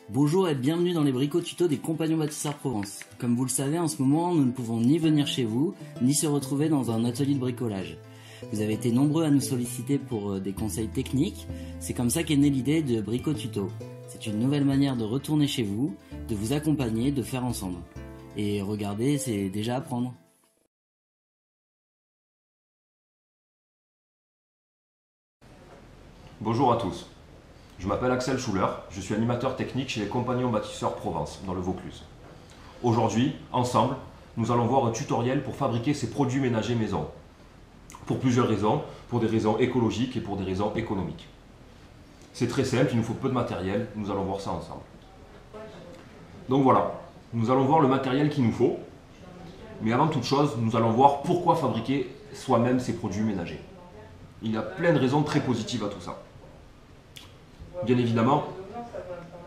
Bonjour et bienvenue dans les bricots tutos des Compagnons Bâtisseurs Provence. Comme vous le savez, en ce moment, nous ne pouvons ni venir chez vous, ni se retrouver dans un atelier de bricolage. Vous avez été nombreux à nous solliciter pour des conseils techniques. C'est comme ça qu'est née l'idée de bricots tutos. C'est une nouvelle manière de retourner chez vous, de vous accompagner, de faire ensemble. Et regardez, c'est déjà apprendre. Bonjour à tous, je m'appelle Axel Schuller, je suis animateur technique chez les Compagnons Bâtisseurs Provence, dans le Vaucluse. Aujourd'hui, ensemble, nous allons voir un tutoriel pour fabriquer ces produits ménagers maison. Pour plusieurs raisons, pour des raisons écologiques et pour des raisons économiques. C'est très simple, il nous faut peu de matériel, nous allons voir ça ensemble. Donc voilà, nous allons voir le matériel qu'il nous faut, mais avant toute chose, nous allons voir pourquoi fabriquer soi-même ces produits ménagers. Il y a plein de raisons très positives à tout ça. Bien évidemment,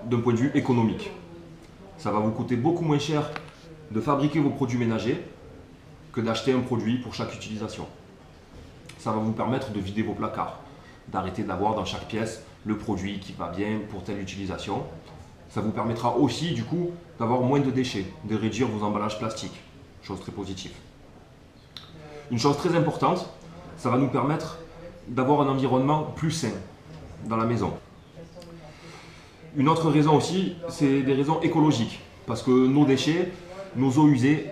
d'un point de vue économique. Ça va vous coûter beaucoup moins cher de fabriquer vos produits ménagers que d'acheter un produit pour chaque utilisation. Ça va vous permettre de vider vos placards, d'arrêter d'avoir dans chaque pièce le produit qui va bien pour telle utilisation. Ça vous permettra aussi du coup d'avoir moins de déchets, de réduire vos emballages plastiques, chose très positive. Une chose très importante, ça va nous permettre d'avoir un environnement plus sain dans la maison. Une autre raison aussi, c'est des raisons écologiques, parce que nos déchets, nos eaux usées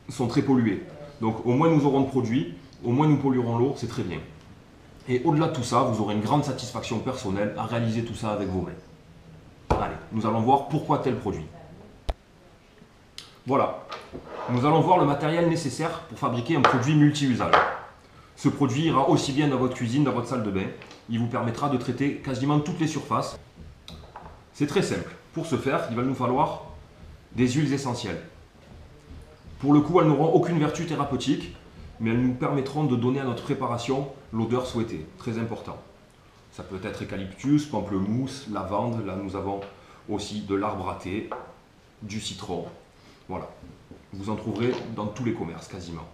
sont très polluées. Donc au moins nous aurons de produits, au moins nous polluerons l'eau, c'est très bien. Et au-delà de tout ça, vous aurez une grande satisfaction personnelle à réaliser tout ça avec vos mains. Allez, nous allons voir pourquoi tel produit. Voilà, nous allons voir le matériel nécessaire pour fabriquer un produit multi-usage. Ce produit ira aussi bien dans votre cuisine, dans votre salle de bain. Il vous permettra de traiter quasiment toutes les surfaces. C'est très simple. Pour ce faire, il va nous falloir des huiles essentielles. Pour le coup, elles n'auront aucune vertu thérapeutique, mais elles nous permettront de donner à notre préparation l'odeur souhaitée. Très important. Ça peut être eucalyptus, pamplemousse, lavande. Là, nous avons aussi de l'arbre à thé, du citron. Voilà. Vous en trouverez dans tous les commerces, quasiment.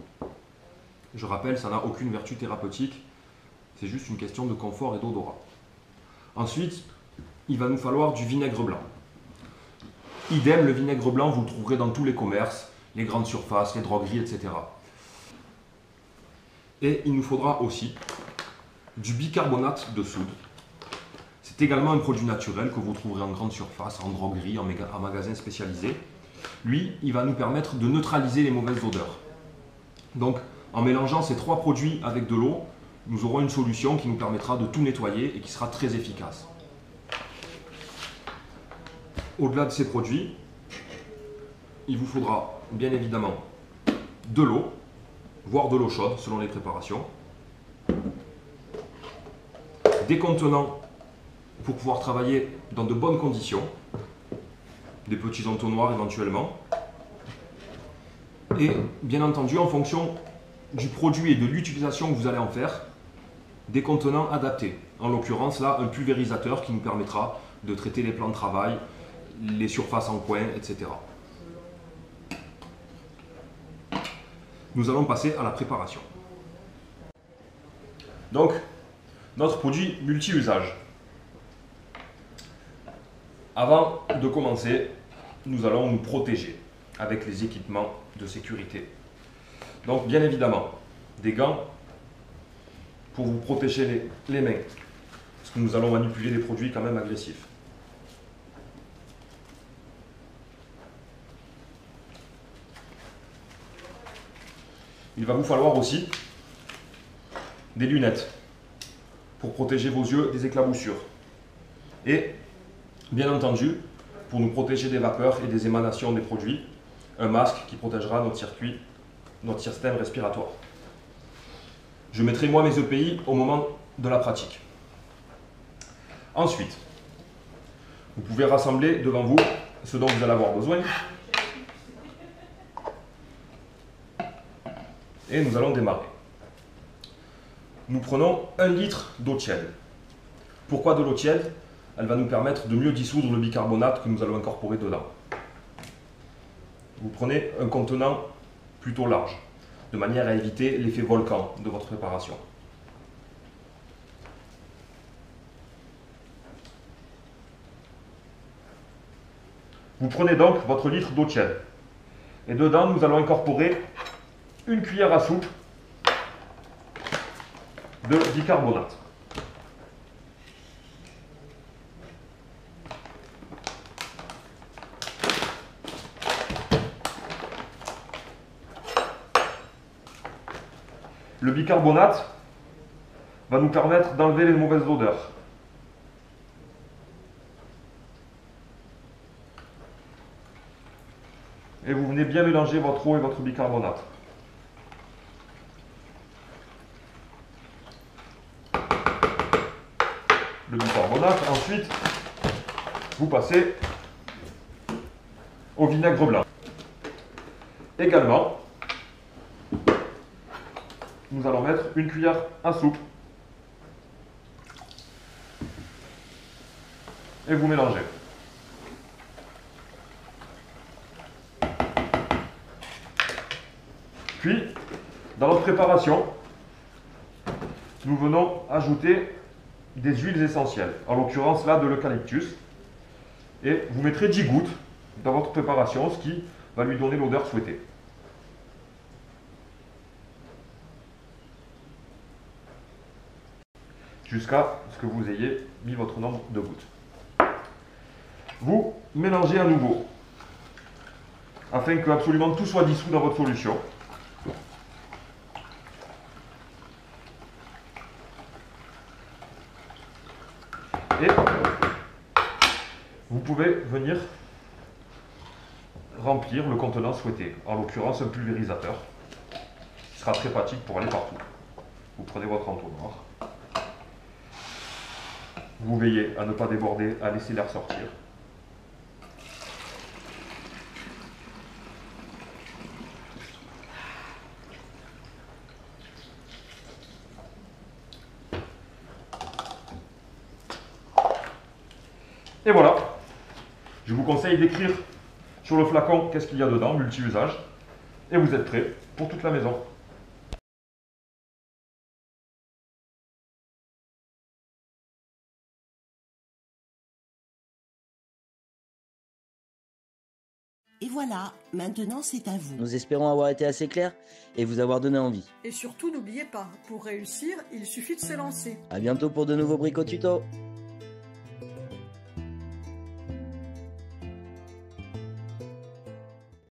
Je rappelle, ça n'a aucune vertu thérapeutique. C'est juste une question de confort et d'odorat. Ensuite, il va nous falloir du vinaigre blanc. Idem, le vinaigre blanc, vous le trouverez dans tous les commerces, les grandes surfaces, les drogueries, etc. Et il nous faudra aussi du bicarbonate de soude. C'est également un produit naturel que vous trouverez en grande surface, en droguerie, en magasin spécialisé. Lui, il va nous permettre de neutraliser les mauvaises odeurs. Donc, en mélangeant ces trois produits avec de l'eau, nous aurons une solution qui nous permettra de tout nettoyer et qui sera très efficace. Au-delà de ces produits, il vous faudra bien évidemment de l'eau, voire de l'eau chaude selon les préparations, des contenants pour pouvoir travailler dans de bonnes conditions, des petits entonnoirs éventuellement, et bien entendu en fonction du produit et de l'utilisation que vous allez en faire, des contenants adaptés. En l'occurrence là, un pulvérisateur qui nous permettra de traiter les plans de travail, les surfaces en coin, etc. Nous allons passer à la préparation. Donc, notre produit multi-usage. Avant de commencer, nous allons nous protéger avec les équipements de sécurité. Donc, bien évidemment, des gants pour vous protéger les mains, parce que nous allons manipuler des produits quand même agressifs. Il va vous falloir aussi des lunettes pour protéger vos yeux des éclaboussures. Et, bien entendu, pour nous protéger des vapeurs et des émanations des produits, un masque qui protégera notre circuit, notre système respiratoire. Je mettrai moi mes EPI au moment de la pratique. Ensuite, vous pouvez rassembler devant vous ce dont vous allez avoir besoin. Et nous allons démarrer. Nous prenons 1 litre d'eau tiède. Pourquoi de l'eau tiède? Elle va nous permettre de mieux dissoudre le bicarbonate que nous allons incorporer dedans. Vous prenez un contenant plutôt large, de manière à éviter l'effet volcan de votre préparation. Vous prenez donc votre litre d'eau tiède. Et dedans, nous allons incorporer une cuillère à soupe de bicarbonate. Le bicarbonate va nous permettre d'enlever les mauvaises odeurs. Et vous venez bien mélanger votre eau et votre bicarbonate. Le bicarbonate, ensuite, vous passez au vinaigre blanc. Également, nous allons mettre une cuillère à soupe. Et vous mélangez. Puis, dans notre préparation, nous venons ajouter des huiles essentielles, en l'occurrence là de l'eucalyptus. Et vous mettrez 10 gouttes dans votre préparation, ce qui va lui donner l'odeur souhaitée. Jusqu'à ce que vous ayez mis votre nombre de gouttes. Vous mélangez à nouveau, afin que absolument tout soit dissous dans votre solution. Et vous pouvez venir remplir le contenant souhaité, en l'occurrence un pulvérisateur, qui sera très pratique pour aller partout. Vous prenez votre entonnoir, vous veillez à ne pas déborder, à laisser l'air sortir. Et voilà, je vous conseille d'écrire sur le flacon qu'est-ce qu'il y a dedans, multi-usage, et vous êtes prêts pour toute la maison. Et voilà, maintenant c'est à vous. Nous espérons avoir été assez clairs et vous avoir donné envie. Et surtout, n'oubliez pas, pour réussir, il suffit de se lancer. A bientôt pour de nouveaux bricotutos.